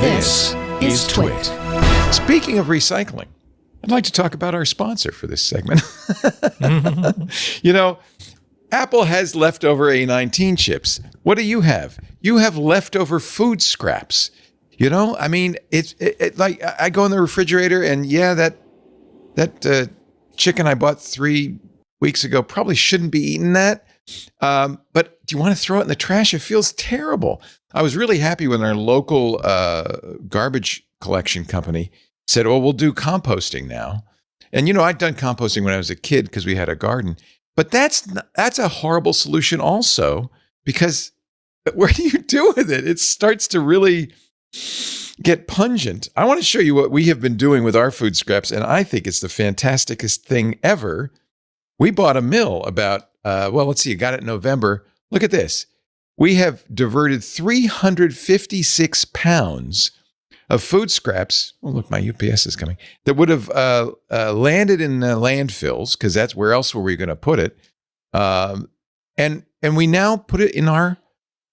This is Twit. Speaking of recycling, I'd like to talk about our sponsor for this segment. You know, Apple has leftover A19 chips. What do you have? You have leftover food scraps. You know, I mean, it's like I go in the refrigerator and that chicken I bought 3 weeks ago probably shouldn't be eating that. But do you want to throw it in the trash? It feels terrible. I was really happy when our local garbage collection company said, "Oh, we'll do composting now." And you know, I'd done composting when I was a kid because we had a garden. But that's a horrible solution also, because what do you do with it? It starts to really get pungent. I want to show you what we have been doing with our food scraps, and I think it's the fantasticest thing ever. We bought a mill about, let's see, you got it in November. Look at this. We have diverted 356 pounds of food scraps. Oh, look, my UPS is coming. That would have landed in landfills, because that's where else were we going to put it? And we now put it in our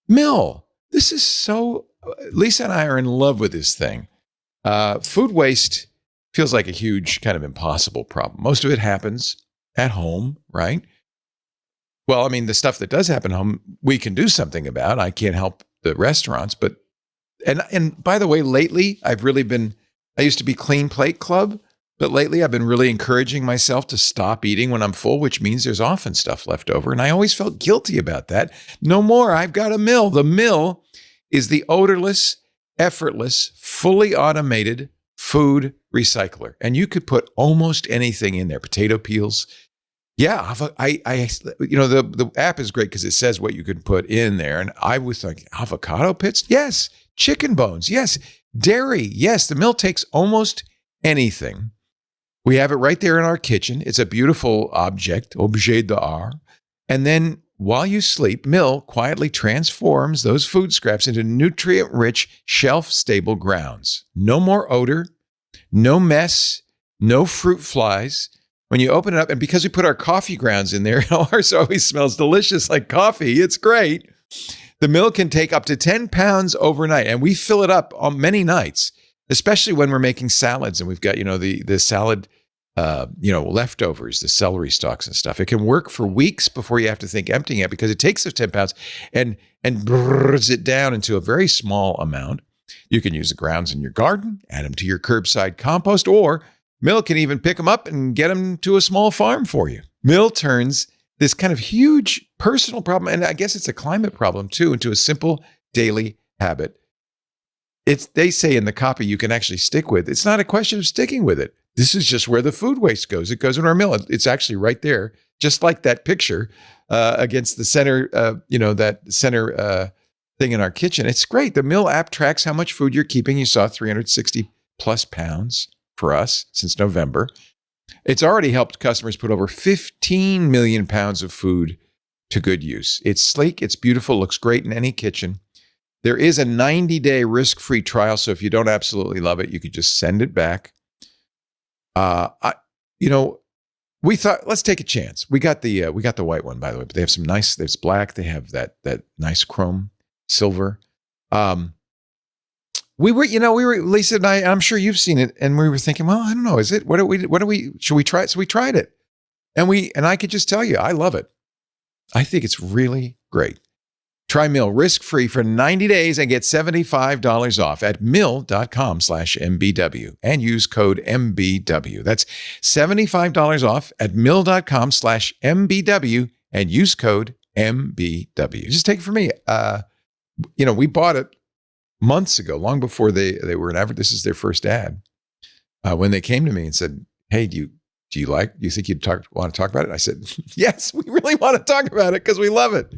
mill. This is so. Lisa and I are in love with this thing. Food waste feels like a huge, kind of impossible problem. Most of it happens at home, right? Well, I mean, the stuff that does happen at home, we can do something about. I can't help the restaurants, but and by the way, lately I used to be Clean Plate Club, but lately I've been really encouraging myself to stop eating when I'm full, which means there's often stuff left over. And I always felt guilty about that. No more. I've got a mill. The mill is the odorless, effortless, fully automated food recycler. And you could put almost anything in there. Potato peels. Yeah, the app is great because it says what you can put in there. And I was like, avocado pits? Yes. Chicken bones? Yes. Dairy? Yes. The mill takes almost anything. We have it right there in our kitchen. It's a beautiful objet d'art. And then while you sleep, mill quietly transforms those food scraps into nutrient-rich, shelf-stable grounds. No more odor, no mess, no fruit flies. When you open it up, and because we put our coffee grounds in there, ours always smells delicious like coffee. It's great. The mill can take up to 10 pounds overnight, and we fill it up on many nights, especially when we're making salads and we've got, the salad, leftovers, the celery stalks and stuff. It can work for weeks before you have to think emptying it, because it takes those 10 pounds and brrrs it down into a very small amount. You can use the grounds in your garden, add them to your curbside compost, or Mill can even pick them up and get them to a small farm for you. Mill turns this kind of huge personal problem, and I guess it's a climate problem too, into a simple daily habit. They say in the copy you can actually stick with. It's not a question of sticking with it. This is just where the food waste goes. It goes in our mill. It's actually right there, just like that picture against the center, that center thing in our kitchen. It's great. The Mill app tracks how much food you're keeping. You saw 360 plus pounds for us since November. It's already helped customers put over 15 million pounds of food to good use. It's sleek, it's beautiful, looks great in any kitchen. There is a 90-day risk-free trial, so if you don't absolutely love it, you could just send it back. We thought, let's take a chance. We got the white one, by the way, but they have some nice. There's black. They have that nice chrome silver. We were Lisa and I. I'm sure you've seen it, and we were thinking, well, I don't know, is it? What do we? Should we try it? So we tried it, and I could just tell you, I love it. I think it's really great. Try Mill risk-free for 90 days and get $75 off at mill.com/MBW and use code MBW. That's $75 off at mill.com/MBW and use code MBW. Just take it from me. We bought it months ago, long before they were an advert. This is their first ad. When they came to me and said, "Hey, do you think you'd want to talk about it?" I said, "Yes, we really want to talk about it because we love it."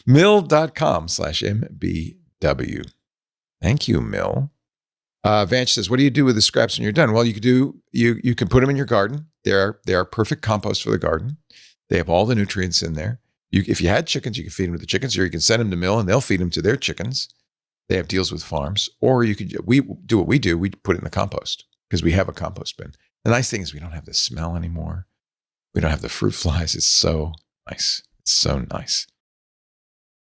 Mill.com/MBW. Thank you, Mill. Vance says, "What do you do with the scraps when you're done?" Well, you can put them in your garden. They are perfect compost for the garden. They have all the nutrients in there. If you had chickens, you can feed them to the chickens, or you can send them to Mill and they'll feed them to their chickens. They have deals with farms. Or we do what we do. We put it in the compost because we have a compost bin. The nice thing is we don't have the smell anymore. We don't have the fruit flies. It's so nice. It's so nice.